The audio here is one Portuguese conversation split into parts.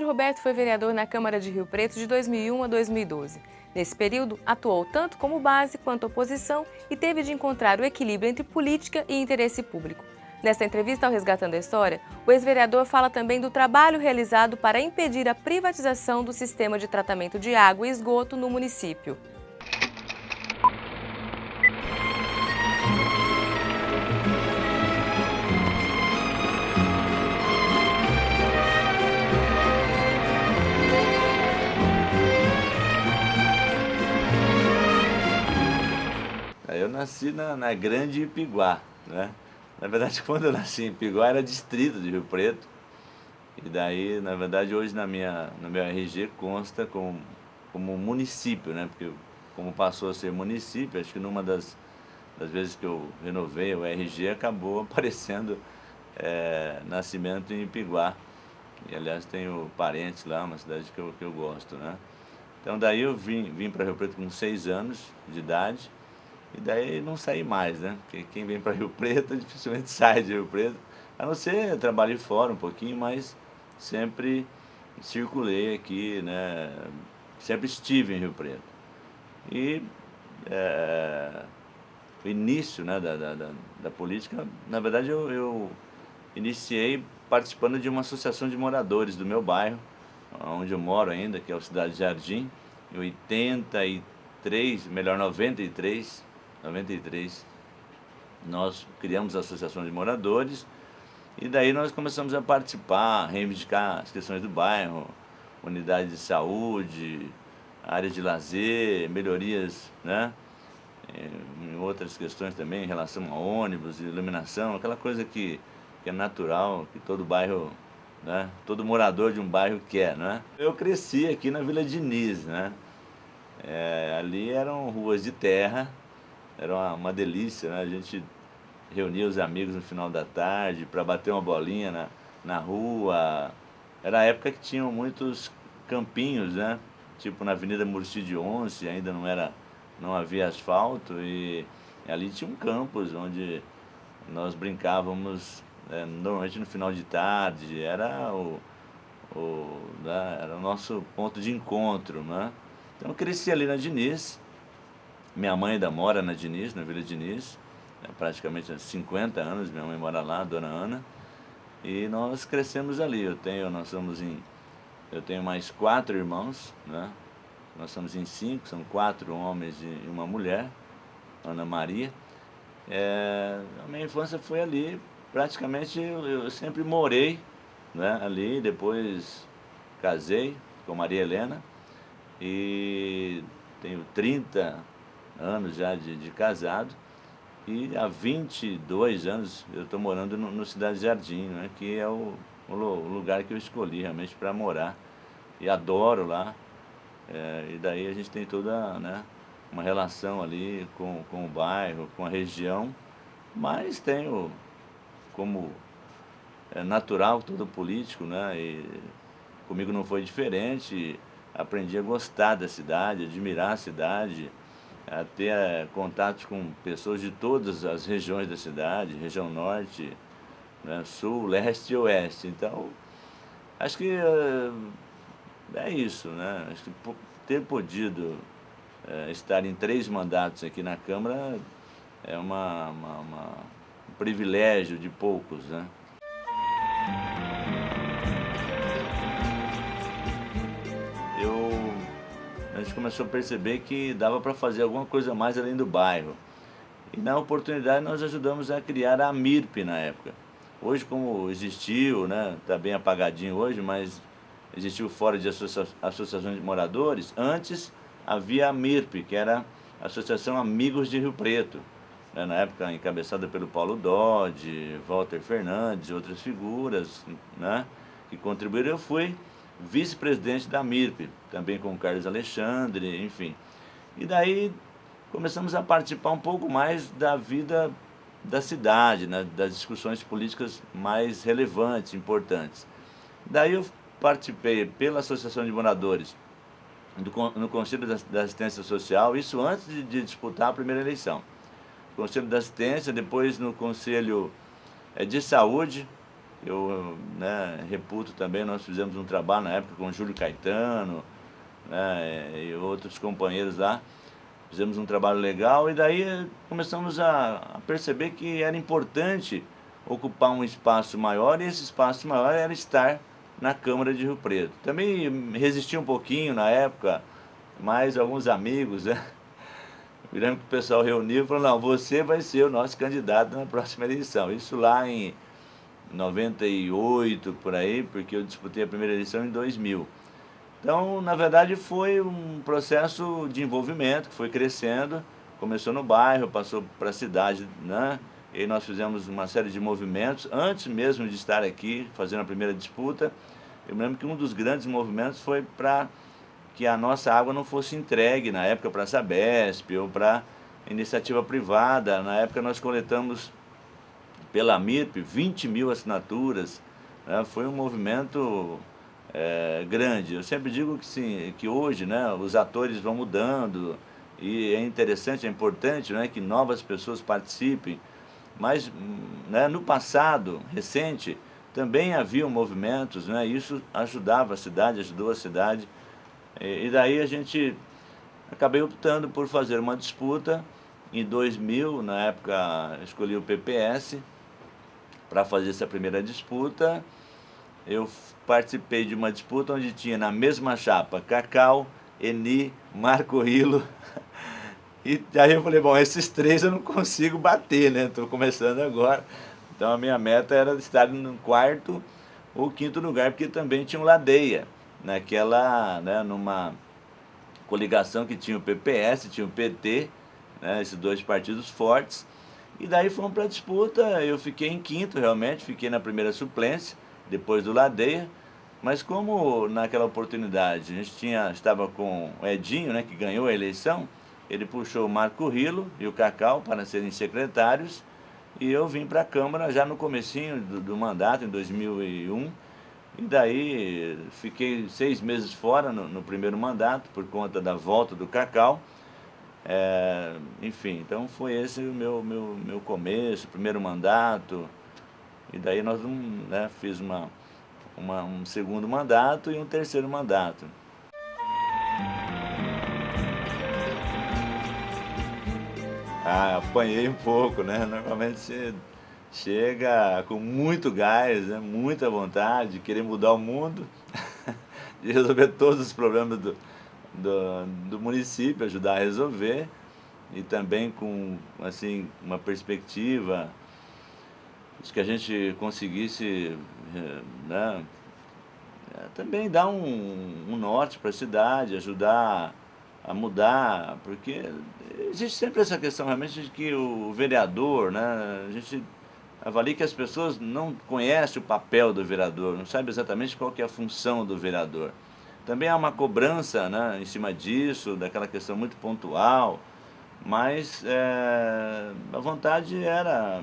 Roberto foi vereador na Câmara de Rio Preto de 2001 a 2012. Nesse período, atuou tanto como base quanto oposição e teve de encontrar o equilíbrio entre política e interesse público. Nesta entrevista ao Resgatando a História, o ex-vereador fala também do trabalho realizado para impedir a privatização do sistema de tratamento de água e esgoto no município. Eu nasci na Grande Ipiguá, né? Na verdade, quando eu nasci em Ipiguá, era distrito de Rio Preto. E daí, na verdade, hoje no meu RG consta como município, né? Porque como passou a ser município, acho que numa das vezes que eu renovei o RG, acabou aparecendo nascimento em Ipiguá. E, aliás, tenho parentes lá, uma cidade que eu gosto, né? Então, daí eu vim para Rio Preto com 6 anos de idade. E daí não saí mais, né? Porque quem vem para Rio Preto dificilmente sai de Rio Preto. A não ser trabalhei fora um pouquinho, mas sempre circulei aqui, né? Sempre estive em Rio Preto. E o início, né, da política, na verdade eu iniciei participando de uma associação de moradores do meu bairro, onde eu moro ainda, que é o Cidade Jardim, em 93, nós criamos a Associação de Moradores e daí nós começamos a participar, reivindicar as questões do bairro, unidade de saúde, área de lazer, melhorias, né? Em outras questões também, em relação a ônibus, iluminação, aquela coisa que é natural, que todo bairro, né? Todo morador de um bairro quer, né? Eu cresci aqui na Vila Diniz, né? Ali eram ruas de terra, era uma delícia, né? A gente reunia os amigos no final da tarde para bater uma bolinha na rua. Era a época que tinham muitos campinhos, né? Tipo na Avenida Muricy de Once, ainda não havia asfalto e ali tinha um campus onde nós brincávamos, normalmente no final de tarde, era era o nosso ponto de encontro, né? Então eu cresci ali na Diniz. Minha mãe ainda mora na Diniz, na Vila Diniz, praticamente há 50 anos, minha mãe mora lá, a dona Ana, e nós crescemos ali. Eu tenho mais 4 irmãos, né? Nós somos em 5, são 4 homens e uma mulher, Ana Maria. A minha infância foi ali, praticamente eu sempre morei, né, ali, depois casei com Maria Helena e tenho 30 anos já de casado e há 22 anos eu estou morando no Cidade Jardim, né, que é o lugar que eu escolhi realmente para morar e adoro lá. E daí a gente tem toda, né, uma relação ali com o bairro, com a região, mas tenho, como é natural todo político, né, e comigo não foi diferente, aprendi a gostar da cidade, admirar a cidade, a ter contatos com pessoas de todas as regiões da cidade, região norte, né, sul, leste e oeste. Então, acho que é isso, né? Acho que ter podido estar em 3 mandatos aqui na Câmara é um privilégio de poucos, né? A gente começou a perceber que dava para fazer alguma coisa mais além do bairro. E na oportunidade nós ajudamos a criar a MIRP na época. Hoje, como existiu, né, está bem apagadinho hoje, mas existiu o Fórum de Associações de Moradores. Antes havia a MIRP, que era a Associação Amigos de Rio Preto, né, na época encabeçada pelo Paulo Dodge, Walter Fernandes e outras figuras, né, que contribuíram. Eu fui vice-presidente da MIRP, também com o Carlos Alexandre, enfim. E daí começamos a participar um pouco mais da vida da cidade, né, das discussões políticas mais relevantes, importantes. Daí eu participei pela Associação de Moradores no Conselho da Assistência Social, isso antes de disputar a primeira eleição. Conselho da Assistência, depois no Conselho de Saúde, eu, né, reputo também. Nós fizemos um trabalho na época com o Júlio Caetano, né, e outros companheiros lá. Fizemos um trabalho legal e daí começamos a perceber que era importante ocupar um espaço maior, e esse espaço maior era estar na Câmara de Rio Preto. Também resisti um pouquinho na época, mas alguns amigos, né? Me lembro que o pessoal reuniu e falou: não, você vai ser o nosso candidato na próxima eleição. Isso lá em 98, por aí, porque eu disputei a primeira eleição em 2000. Então, na verdade, foi um processo de envolvimento que foi crescendo. Começou no bairro, passou para a cidade, né? E aí nós fizemos uma série de movimentos. Antes mesmo de estar aqui, fazendo a primeira disputa, eu me lembro que um dos grandes movimentos foi para que a nossa água não fosse entregue, na época, para a Sabesp ou para iniciativa privada. Na época nós coletamos pela MIRP 20 mil assinaturas, né? Foi um movimento grande. Eu sempre digo que sim, que hoje, né, os atores vão mudando e é interessante, é importante, né, que novas pessoas participem, mas, né, no passado recente também haviam movimentos, né, isso ajudava a cidade, ajudou a cidade, e daí a gente acabei optando por fazer uma disputa em 2000. Na época escolhi o PPS para fazer essa primeira disputa. Eu participei de uma disputa onde tinha na mesma chapa Cacau, Eni, Marco Rilo. E aí eu falei: bom, esses três eu não consigo bater, né? Estou começando agora. Então a minha meta era estar no quarto ou quinto lugar, porque também tinha um Ladeia, naquela, né, numa coligação que tinha o PPS, tinha o PT, né, esses dois partidos fortes. E daí fomos para a disputa. Eu fiquei em quinto, realmente, fiquei na primeira suplência, depois do Ladeia, mas como naquela oportunidade a gente estava com o Edinho, né, que ganhou a eleição, ele puxou o Marco Rilo e o Cacau para serem secretários, e eu vim para a Câmara já no comecinho do mandato, em 2001, e daí fiquei 6 meses fora no primeiro mandato, por conta da volta do Cacau. Enfim, então foi esse o meu começo, primeiro mandato. E daí nós, né, fiz um segundo mandato e um terceiro mandato. Apanhei um pouco, né? Normalmente você chega com muito gás, né? Muita vontade de querer mudar o mundo, de resolver todos os problemas do município, ajudar a resolver, e também com, assim, uma perspectiva de que a gente conseguisse, né, também dar um norte para a cidade, ajudar a mudar, porque existe sempre essa questão realmente de que o vereador, né, a gente avalia que as pessoas não conhecem o papel do vereador, não sabem exatamente qual que é a função do vereador. Também há uma cobrança, né, em cima disso, daquela questão muito pontual, mas a vontade era,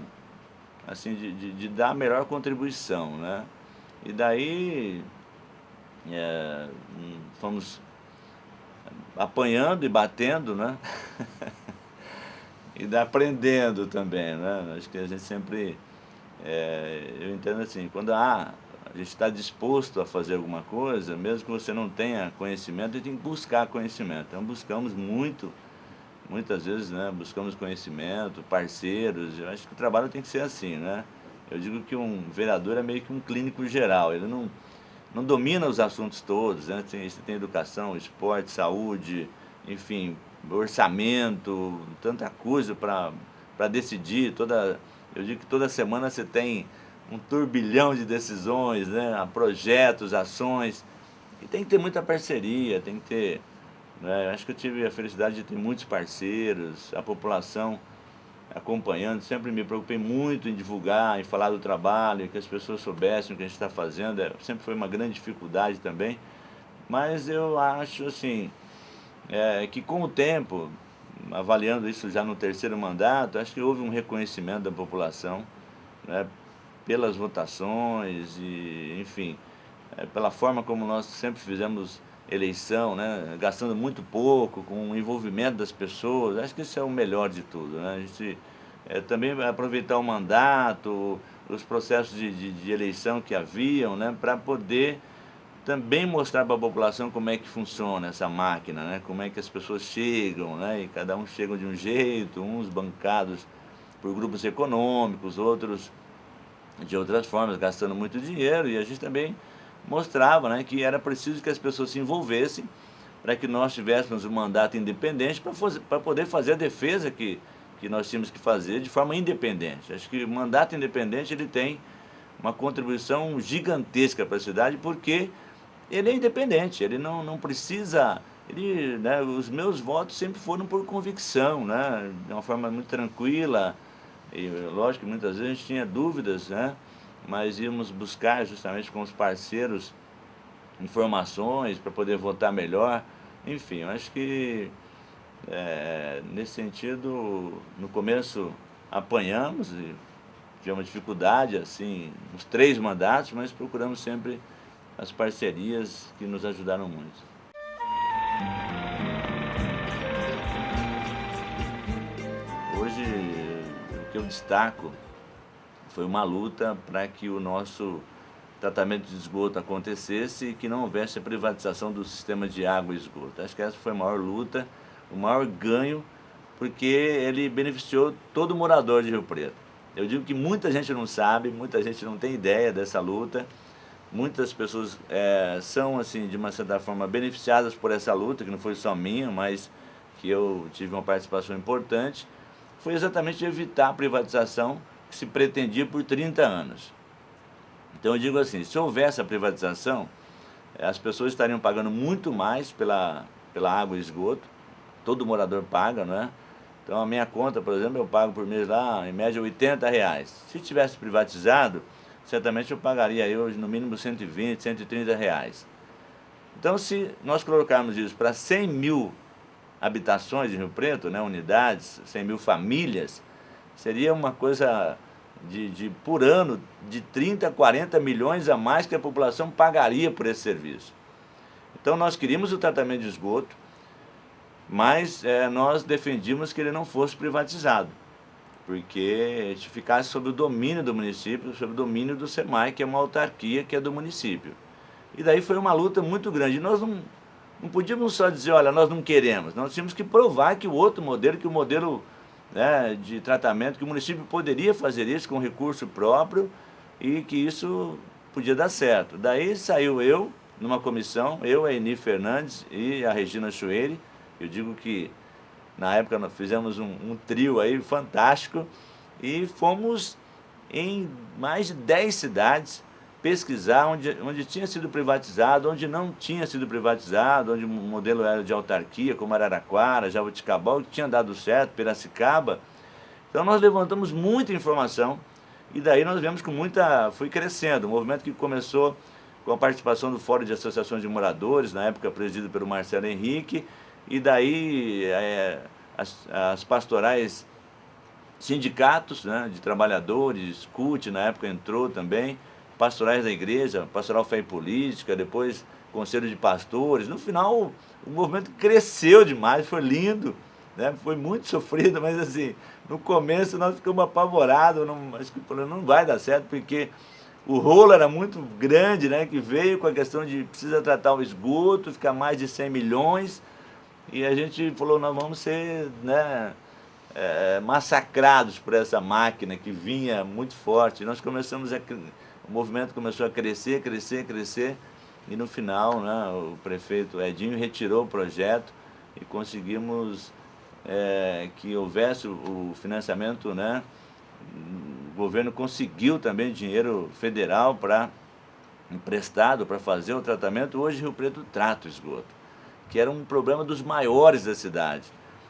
assim, de dar a melhor contribuição, né? E daí fomos apanhando e batendo, né? E aprendendo também, né? Acho que a gente sempre, eu entendo assim, quando a gente está disposto a fazer alguma coisa, mesmo que você não tenha conhecimento, a gente tem que buscar conhecimento. Então buscamos muitas vezes, né, buscamos conhecimento, parceiros. Eu acho que o trabalho tem que ser assim, né? Eu digo que um vereador é meio que um clínico geral, ele não domina os assuntos todos, né? Você tem educação, esporte, saúde, enfim, orçamento, tanta coisa para decidir. Eu digo que toda semana você tem um turbilhão de decisões, né? Projetos, ações, e tem que ter muita parceria, tem que ter, né? Acho que eu tive a felicidade de ter muitos parceiros, a população acompanhando. Sempre me preocupei muito em divulgar, em falar do trabalho, que as pessoas soubessem o que a gente está fazendo. Sempre foi uma grande dificuldade também, mas eu acho assim, que com o tempo, avaliando isso já no terceiro mandato, acho que houve um reconhecimento da população, né, pelas votações e, enfim, pela forma como nós sempre fizemos eleição, né, gastando muito pouco, com o envolvimento das pessoas. Acho que isso é o melhor de tudo, né? A gente também aproveitar o mandato, os processos de eleição que haviam, né, para poder também mostrar para a população como é que funciona essa máquina, né, como é que as pessoas chegam, né, e cada um chega de um jeito, uns bancados por grupos econômicos, outros de outras formas, gastando muito dinheiro, e a gente também mostrava, né, que era preciso que as pessoas se envolvessem para que nós tivéssemos um mandato independente para poder fazer a defesa que nós tínhamos que fazer de forma independente. Acho que o mandato independente ele tem uma contribuição gigantesca para a cidade, porque ele é independente, ele não precisa... Ele, né, os meus votos sempre foram por convicção, né, de uma forma muito tranquila, e lógico que muitas vezes a gente tinha dúvidas, né, mas íamos buscar justamente com os parceiros informações para poder votar melhor. Enfim, eu acho que nesse sentido, no começo apanhamos e tivemos dificuldade, assim, nos 3 mandatos, mas procuramos sempre as parcerias que nos ajudaram muito. Hoje, o que eu destaco foi uma luta para que o nosso tratamento de esgoto acontecesse e que não houvesse a privatização do sistema de água e esgoto. Acho que essa foi a maior luta, o maior ganho, porque ele beneficiou todo morador de Rio Preto. Eu digo que muita gente não sabe, muita gente não tem ideia dessa luta, muitas pessoas são, assim, de uma certa forma, beneficiadas por essa luta, que não foi só minha, mas que eu tive uma participação importante. Foi exatamente evitar a privatização que se pretendia por 30 anos. Então eu digo assim, se houvesse a privatização, as pessoas estariam pagando muito mais pela água e esgoto, todo morador paga, não é? Então a minha conta, por exemplo, eu pago por mês lá, em média, R$80. Se tivesse privatizado, certamente eu pagaria aí hoje no mínimo R$120, R$130. Então se nós colocarmos isso para 100 mil habitações em Rio Preto, né, unidades, 100 mil famílias, seria uma coisa por ano de 30 a 40 milhões a mais que a população pagaria por esse serviço. Então nós queríamos o tratamento de esgoto, mas nós defendíamos que ele não fosse privatizado, porque ficasse sob o domínio do município, sob o domínio do SEMAI, que é uma autarquia que é do município. E daí foi uma luta muito grande. Nós não podíamos só dizer, olha, nós não queremos, nós tínhamos que provar que o outro modelo, que o modelo, né, de tratamento, que o município poderia fazer isso com recurso próprio e que isso podia dar certo. Daí saiu eu, numa comissão, eu, a Eni Fernandes e a Regina Chueire. Eu digo que na época nós fizemos um trio aí fantástico e fomos em mais de 10 cidades pesquisar onde tinha sido privatizado, onde não tinha sido privatizado, onde o modelo era de autarquia, como Araraquara, Jaboticabal, que tinha dado certo, Piracicaba. Então nós levantamos muita informação e daí nós vemos que foi crescendo. Um movimento que começou com a participação do Fórum de Associações de Moradores, na época presidido pelo Marcelo Henrique, e daí as pastorais, sindicatos, né, de trabalhadores, CUT na época entrou também, pastorais da igreja, Pastoral Fé e Política, depois Conselho de Pastores. No final o movimento cresceu demais, foi lindo, né? Foi muito sofrido, mas assim, no começo nós ficamos apavorados, não vai dar certo, porque o rolo era muito grande, né, que veio com a questão de precisa tratar o esgoto, ficar mais de 100 milhões, e a gente falou, nós vamos ser, né, massacrados por essa máquina que vinha muito forte. Nós começamos o movimento começou a crescer, e no final, né, o prefeito Edinho retirou o projeto e conseguimos que houvesse o financiamento, né? O governo conseguiu também dinheiro federal emprestado para fazer o tratamento. Hoje Rio Preto trata o esgoto, que era um problema dos maiores da cidade.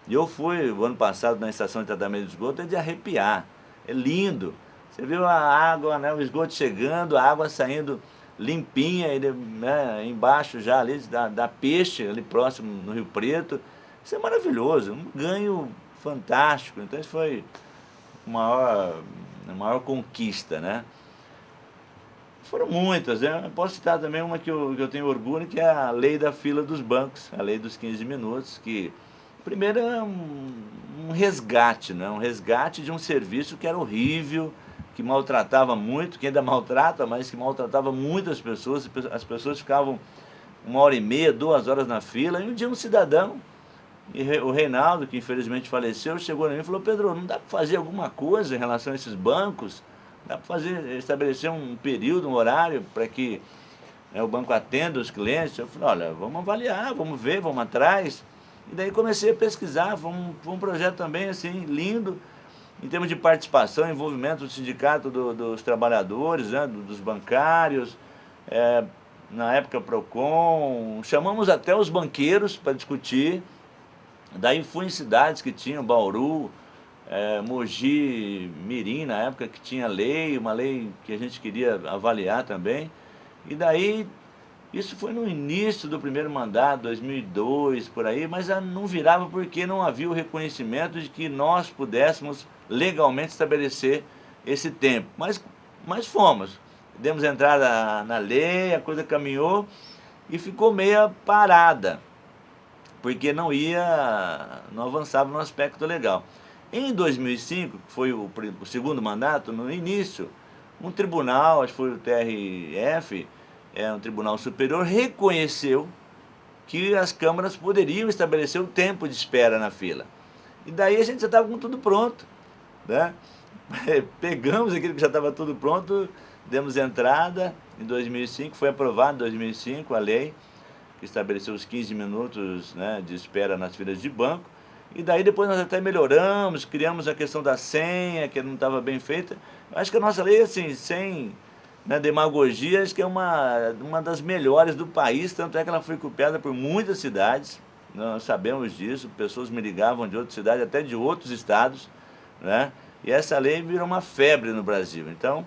E eu fui o ano passado na estação de tratamento de esgoto, é de arrepiar, é lindo. Você viu a água, né, o esgoto chegando, a água saindo limpinha, né, embaixo já ali da Peixe, ali próximo no Rio Preto. Isso é maravilhoso, um ganho fantástico. Então isso foi a maior conquista, né? Foram muitas, né? Eu posso citar também uma que eu tenho orgulho, que é a lei da fila dos bancos, a lei dos 15 minutos, que primeiro é um resgate, né? Um resgate de um serviço que era horrível, que maltratava muito, que ainda maltrata, mas que maltratava muitas pessoas, as pessoas ficavam 1h30, 2 horas na fila, e um dia um cidadão, o Reinaldo, que infelizmente faleceu, chegou a mim e falou: Pedro, não dá para fazer alguma coisa em relação a esses bancos? Dá para estabelecer um período, um horário para que o banco atenda os clientes? Eu falei: olha, vamos avaliar, vamos ver, vamos atrás. E daí comecei a pesquisar, foi um projeto também assim, lindo, em termos de participação, envolvimento do sindicato dos trabalhadores, né, dos bancários, na época Procon, chamamos até os banqueiros para discutir. Daí fui em cidades que tinham, Bauru, Mogi Mirim, na época que tinha lei, uma lei que a gente queria avaliar também. E daí, isso foi no início do primeiro mandato, 2002, por aí, mas não virava porque não havia o reconhecimento de que nós pudéssemos legalmente estabelecer esse tempo. Mas fomos, demos entrada na lei, a coisa caminhou e ficou meia parada, porque não avançava no aspecto legal. Em 2005, que foi o segundo mandato, no início, um tribunal, acho que foi o TRF, um tribunal superior, reconheceu que as câmaras poderiam estabelecer o tempo de espera na fila. E daí a gente já estava com tudo pronto, né? Pegamos aquilo que já estava tudo pronto, demos entrada em 2005, foi aprovado em 2005 a lei, que estabeleceu os 15 minutos, né, de espera nas filas de banco, e daí depois nós até melhoramos, criamos a questão da senha, que não estava bem feita. Eu acho que a nossa lei, assim, sem demagogia, acho que é uma das melhores do país, tanto é que ela foi copiada por muitas cidades, nós sabemos disso, pessoas me ligavam de outras cidades, até de outros estados, né, e essa lei virou uma febre no Brasil. Então,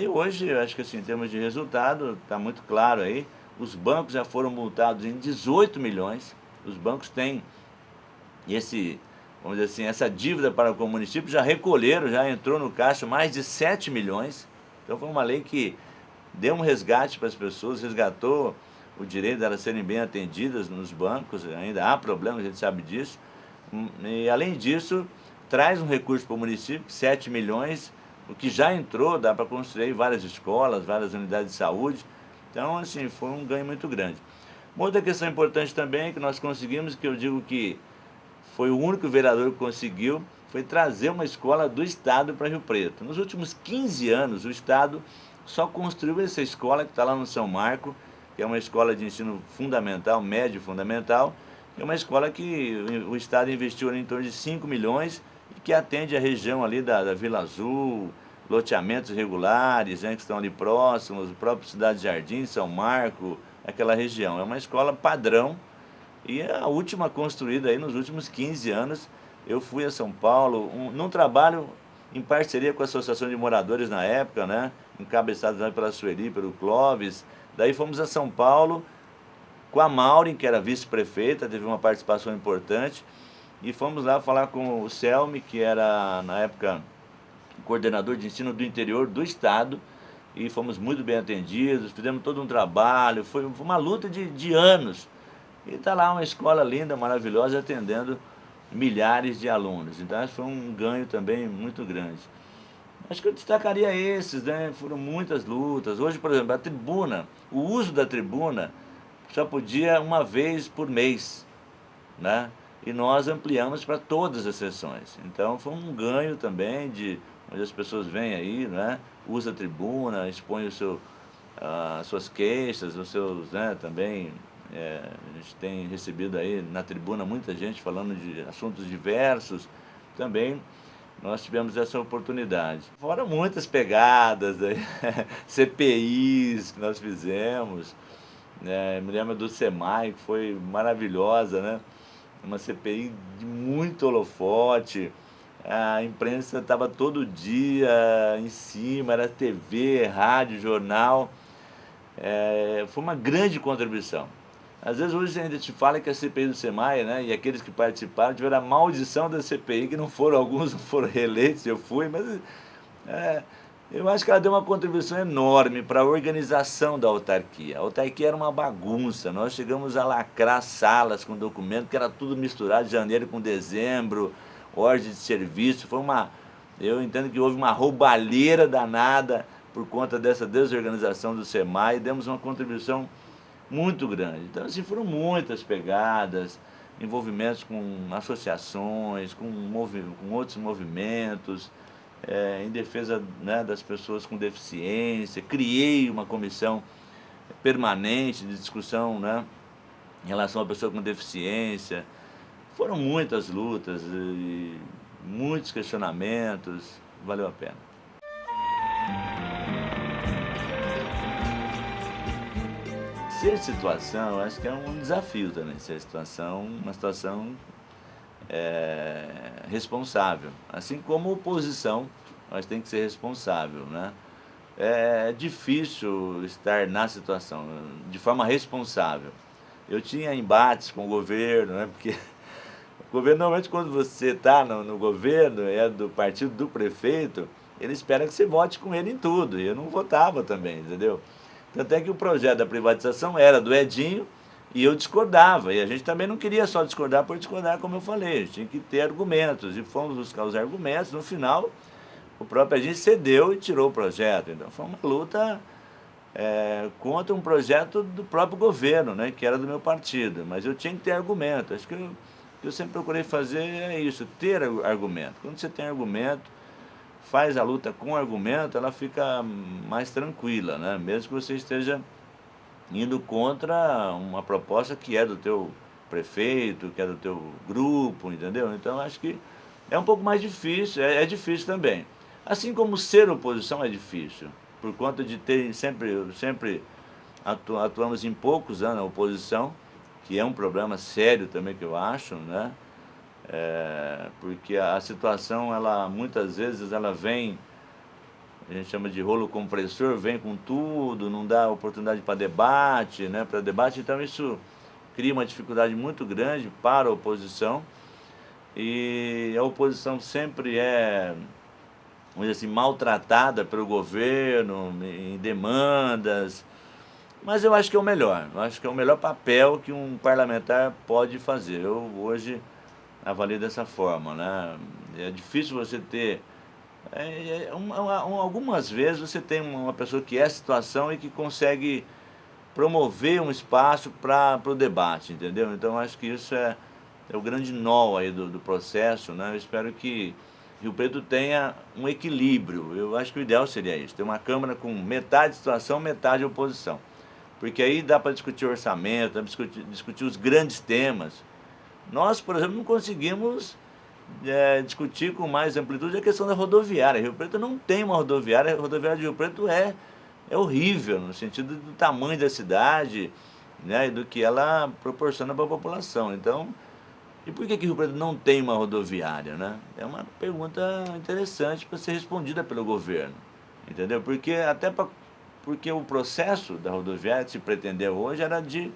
e hoje, eu acho que assim, em termos de resultado, está muito claro aí. Os bancos já foram multados em 18 milhões. Os bancos têm vamos dizer assim, essa dívida para com o município, já recolheram, já entrou no caixa mais de 7 milhões. Então foi uma lei que deu um resgate para as pessoas, resgatou o direito de elas serem bem atendidas nos bancos. Ainda há problemas, a gente sabe disso. E além disso, traz um recurso para o município, 7 milhões, o que já entrou, dá para construir várias escolas, várias unidades de saúde. Então, assim, foi um ganho muito grande. Uma outra questão importante também que nós conseguimos, que eu digo que foi o único vereador que conseguiu, foi trazer uma escola do Estado para Rio Preto. Nos últimos 15 anos, o Estado só construiu essa escola que está lá no São Marco, que é uma escola de ensino fundamental, médio fundamental, é uma escola que o Estado investiu ali em torno de 5 milhões e que atende a região ali da Vila Azul, loteamentos regulares, né, que estão ali próximos, o próprio Cidade Jardim, São Marco, aquela região. É uma escola padrão e é a última construída aí nos últimos 15 anos. Eu fui a São Paulo, num trabalho em parceria com a Associação de Moradores na época, né, encabeçados pela Sueli, pelo Clóvis. Daí fomos a São Paulo com a Maureen, que era vice-prefeita, teve uma participação importante, e fomos lá falar com o Selmi, que era, na época, coordenador de ensino do interior do estado, e fomos muito bem atendidos, fizemos todo um trabalho, foi uma luta de anos. E está lá uma escola linda, maravilhosa, atendendo milhares de alunos. Então, foi um ganho também muito grande. Acho que eu destacaria esses, né? Foram muitas lutas. Hoje, por exemplo, a tribuna, o uso da tribuna só podia uma vez por mês, né? E nós ampliamos para todas as sessões. Então, foi um ganho também onde as pessoas vêm aí, né? Usa a tribuna, expõe as suas queixas, os seus, né, também. A gente tem recebido aí na tribuna muita gente falando de assuntos diversos. Também nós tivemos essa oportunidade. Fora muitas pegadas, aí, CPIs que nós fizemos. Me lembro do SEMAI, que foi maravilhosa, né? Uma CPI de muito holofote. A imprensa estava todo dia em cima, era TV, rádio, jornal. Foi uma grande contribuição. Às vezes hoje a gente fala que a CPI do SEMAI, né, e aqueles que participaram tiveram a maldição da CPI, que alguns não foram reeleitos, eu fui, mas eu acho que ela deu uma contribuição enorme para a organização da autarquia. A autarquia era uma bagunça, nós chegamos a lacrar salas com documento, que era tudo misturado, janeiro com dezembro, ordem de serviço, foi Eu entendo que houve uma roubalheira danada por conta dessa desorganização do SEMAI e demos uma contribuição muito grande. Então, assim, foram muitas pegadas, envolvimentos com associações, com outros movimentos, em defesa, né, das pessoas com deficiência. Criei uma comissão permanente de discussão, né, em relação à pessoa com deficiência. Foram muitas lutas e muitos questionamentos, valeu a pena. Ser situação, eu acho que é um desafio também, ser situação, uma situação responsável. Assim como oposição, nós tem que ser responsável, né? É difícil estar na situação, de forma responsável. Eu tinha embates com o governo, né? Porque o governo, normalmente, quando você está no governo, é do partido do prefeito, ele espera que você vote com ele em tudo, e eu não votava também, entendeu? Tanto é que o projeto da privatização era do Edinho, e eu discordava, e a gente também não queria só discordar por discordar, como eu falei, a gente tinha que ter argumentos, e fomos buscar os argumentos. No final, o próprio Edinho cedeu e tirou o projeto. Então foi uma luta contra um projeto do próprio governo, né, que era do meu partido, mas eu tinha que ter argumento. Acho que o que eu sempre procurei fazer é isso, ter argumento. Quando você tem argumento, faz a luta com argumento, ela fica mais tranquila, né, mesmo que você esteja indo contra uma proposta que é do teu prefeito, que é do teu grupo, entendeu? Então, acho que é um pouco mais difícil, é difícil também. Assim como ser oposição é difícil, por conta de ter sempre atuamos em poucos anos na oposição, que é um problema sério também que eu acho, né? Porque a situação, ela muitas vezes ela vem, a gente chama de rolo compressor, vem com tudo, não dá oportunidade para debate, né? Para debate, então isso cria uma dificuldade muito grande para a oposição, e a oposição sempre vamos dizer assim, maltratada pelo governo, em demandas, mas eu acho que é o melhor, eu acho que é o melhor papel que um parlamentar pode fazer. Eu hoje avalio dessa forma, né? É difícil você ter... algumas vezes você tem uma pessoa que é situação e que consegue promover um espaço para o debate, entendeu? Então acho que isso é o grande nó aí do processo, né? Eu espero que Rio Preto tenha um equilíbrio. Eu acho que o ideal seria isso, ter uma Câmara com metade situação, metade oposição. Porque aí dá para discutir orçamento, dá para discutir os grandes temas. Nós, por exemplo, não conseguimos discutir com mais amplitude a questão da rodoviária. Rio Preto não tem uma rodoviária, a rodoviária de Rio Preto é horrível, no sentido do tamanho da cidade, né, e do que ela proporciona para a população. Então, e por que Rio Preto não tem uma rodoviária, né? É uma pergunta interessante para ser respondida pelo governo, entendeu? Porque o processo da rodoviária que se pretendeu hoje era de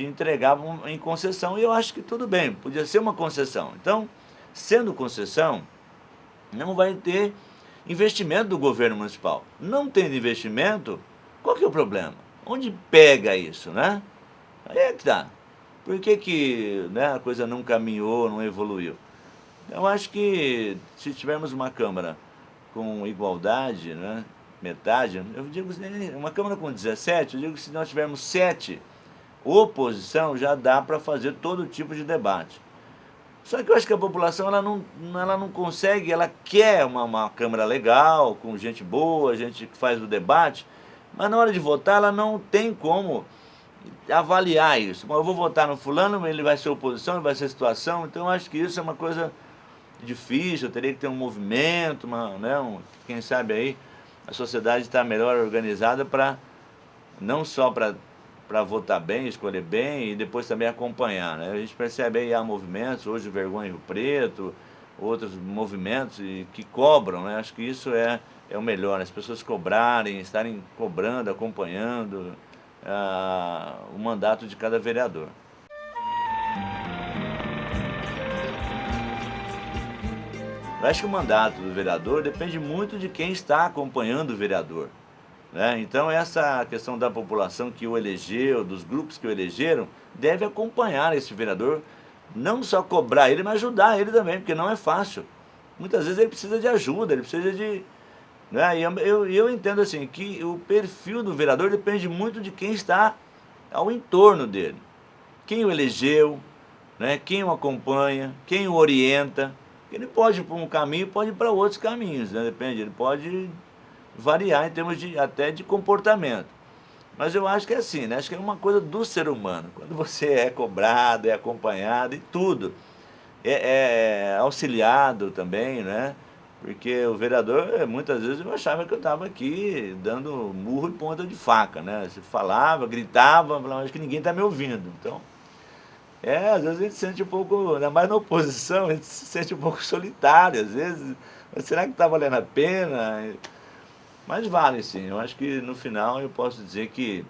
entregar em concessão, e eu acho que tudo bem, podia ser uma concessão. Então, sendo concessão, não vai ter investimento do governo municipal. Não tendo investimento, qual que é o problema? Onde pega isso, né? Aí é que tá. Por que né, a coisa não caminhou, não evoluiu? Eu acho que se tivermos uma Câmara com igualdade, né, metade, eu digo, uma Câmara com 17, eu digo que se nós tivermos 7 oposição, já dá para fazer todo tipo de debate. Só que eu acho que a população ela não consegue, ela quer uma Câmara legal, com gente boa, gente que faz o debate, mas na hora de votar ela não tem como avaliar isso. Bom, eu vou votar no fulano, ele vai ser oposição, ele vai ser situação, então eu acho que isso é uma coisa difícil, eu teria que ter um movimento, quem sabe aí a sociedade está melhor organizada para, não só para votar bem, escolher bem e depois também acompanhar, né? A gente percebe aí, há movimentos, hoje o Vergonha em Rio Preto, outros movimentos que cobram, né? Acho que isso é o melhor, as pessoas cobrarem, estarem cobrando, acompanhando o mandato de cada vereador. Eu acho que o mandato do vereador depende muito de quem está acompanhando o vereador, né? Então essa questão da população que o elegeu, dos grupos que o elegeram, deve acompanhar esse vereador, não só cobrar ele, mas ajudar ele também, porque não é fácil. muitas vezes ele precisa de ajuda, ele precisa de... Né? E eu entendo assim, que o perfil do vereador depende muito de quem está ao entorno dele. Quem o elegeu, né? Quem o acompanha, quem o orienta. Ele pode ir para um caminho, pode ir para outros caminhos, né? Depende, ele pode variar em termos até de comportamento. Mas eu acho que é assim, né? Acho que é uma coisa do ser humano. Quando você é cobrado, é acompanhado e tudo, é auxiliado também, né? Porque o vereador, muitas vezes eu achava que eu estava aqui dando murro e ponta de faca, né? Você falava, gritava, falava, acho que ninguém está me ouvindo. Então, às vezes a gente se sente um pouco, ainda mais na oposição, a gente se sente um pouco solitário, às vezes, mas será que está valendo a pena? Mas vale sim, eu acho que no final eu posso dizer que,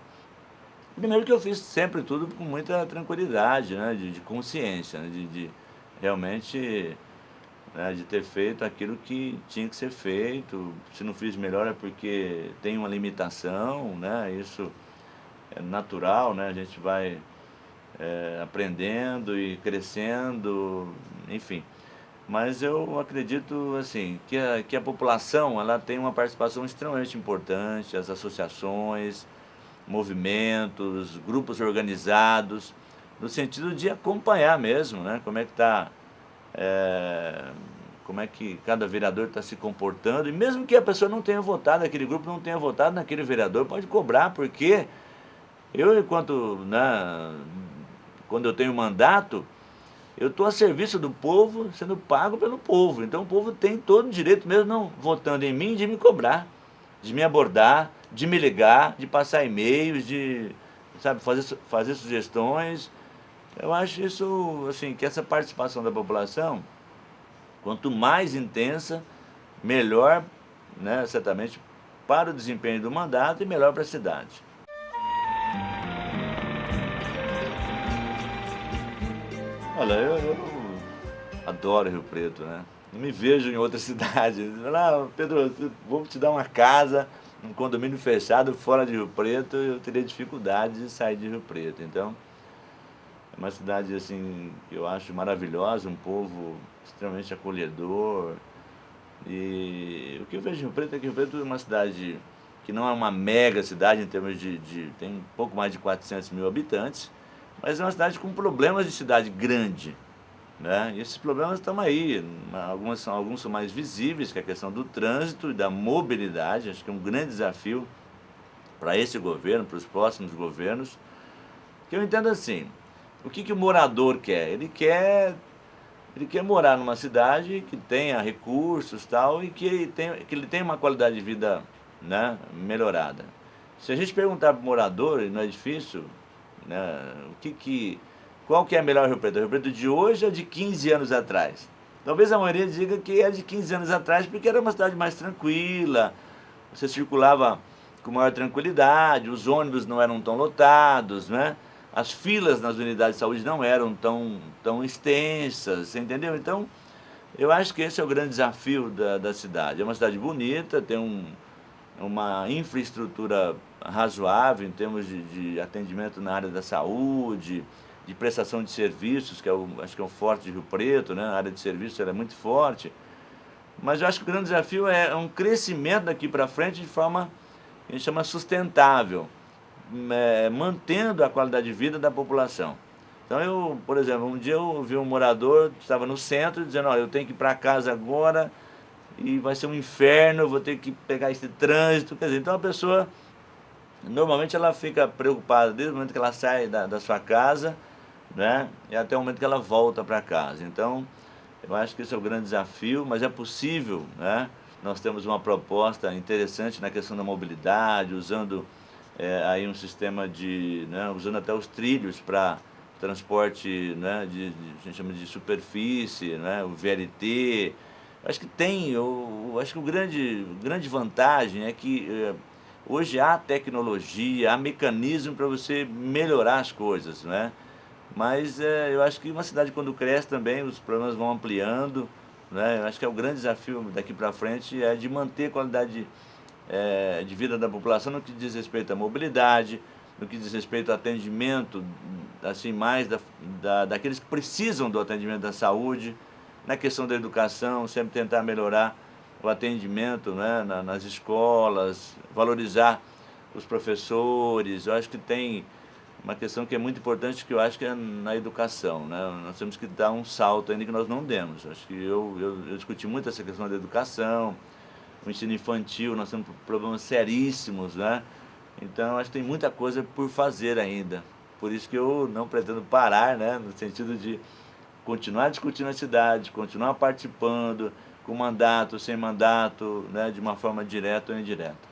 primeiro que eu fiz sempre tudo com muita tranquilidade, né? De consciência, né? De realmente, né? De ter feito aquilo que tinha que ser feito. Se não fiz melhor é porque tem uma limitação, né? Isso é natural, né? A gente vai aprendendo e crescendo, enfim. Mas eu acredito assim, que a população ela tem uma participação extremamente importante, as associações, movimentos, grupos organizados, no sentido de acompanhar mesmo, né? Como é que está, como é que cada vereador está se comportando, e mesmo que a pessoa não tenha votado, aquele grupo não tenha votado naquele vereador, pode cobrar, porque eu, enquanto, né, quando eu tenho mandato, eu estou a serviço do povo, sendo pago pelo povo. Então o povo tem todo o direito, mesmo não votando em mim, de me cobrar, de me abordar, de me ligar, de passar e-mails, de, sabe, fazer sugestões. Eu acho isso, assim, que essa participação da população, quanto mais intensa, melhor, né, certamente, para o desempenho do mandato e melhor para a cidade. Olha, eu adoro Rio Preto, né? Não me vejo em outra cidade. Ah, Pedro, vou te dar uma casa, um condomínio fechado fora de Rio Preto, eu teria dificuldade de sair de Rio Preto. Então, é uma cidade assim que eu acho maravilhosa, um povo extremamente acolhedor. E o que eu vejo em Rio Preto é que Rio Preto é uma cidade que não é uma mega cidade em termos tem um pouco mais de 400 mil habitantes, mas é uma cidade com problemas de cidade grande, né? E esses problemas estão aí, alguns são mais visíveis, que é a questão do trânsito e da mobilidade. Acho que é um grande desafio para esse governo, para os próximos governos, que eu entendo assim, o que o morador quer? Ele quer morar numa cidade que tenha recursos tal, e que ele tenha uma qualidade de vida, né, melhorada. Se a gente perguntar para o morador, e não é difícil, né, qual que é a melhor Rio Preto? A Rio Preto de hoje ou de 15 anos atrás? Talvez a maioria diga que é de 15 anos atrás, porque era uma cidade mais tranquila, você circulava com maior tranquilidade, os ônibus não eram tão lotados, né? As filas nas unidades de saúde não eram tão extensas, você entendeu? Então, eu acho que esse é o grande desafio da cidade. É uma cidade bonita, tem uma infraestrutura razoável em termos de atendimento na área da saúde, de prestação de serviços, que acho que é um forte de Rio Preto, né? A área de serviços ela é muito forte. Mas eu acho que o grande desafio é um crescimento daqui para frente de forma que a gente chama sustentável, mantendo a qualidade de vida da população. Então por exemplo, um dia eu vi um morador, estava no centro, dizendo, olha, eu tenho que ir para casa agora e vai ser um inferno, eu vou ter que pegar esse trânsito. Quer dizer, então a pessoa, normalmente ela fica preocupada desde o momento que ela sai da sua casa, né, e até o momento que ela volta para casa. Então, eu acho que esse é o grande desafio, mas é possível, né? Nós temos uma proposta interessante na questão da mobilidade, usando aí um sistema usando até os trilhos para transporte, né, a gente chama de superfície, né, o VLT. Acho que acho que grande vantagem é que hoje há tecnologia, há mecanismo para você melhorar as coisas, né? Mas eu acho que uma cidade, quando cresce também, os problemas vão ampliando, né? Eu acho que é o grande desafio daqui para frente é de manter a qualidade de vida da população no que diz respeito à mobilidade, no que diz respeito ao atendimento, assim, mais daqueles que precisam do atendimento da saúde, Na questão da educação, sempre tentar melhorar o atendimento, né, nas escolas, valorizar os professores. Eu acho que tem uma questão que é muito importante, que eu acho que é na educação, né? Nós temos que dar um salto ainda que nós não demos. Acho que eu discuti muito essa questão da educação, o ensino infantil, nós temos problemas seríssimos, né? Então, acho que tem muita coisa por fazer ainda. Por isso que eu não pretendo parar, né? No sentido de continuar discutindo a cidade, continuar participando, com mandato, sem mandato, né? De uma forma direta ou indireta.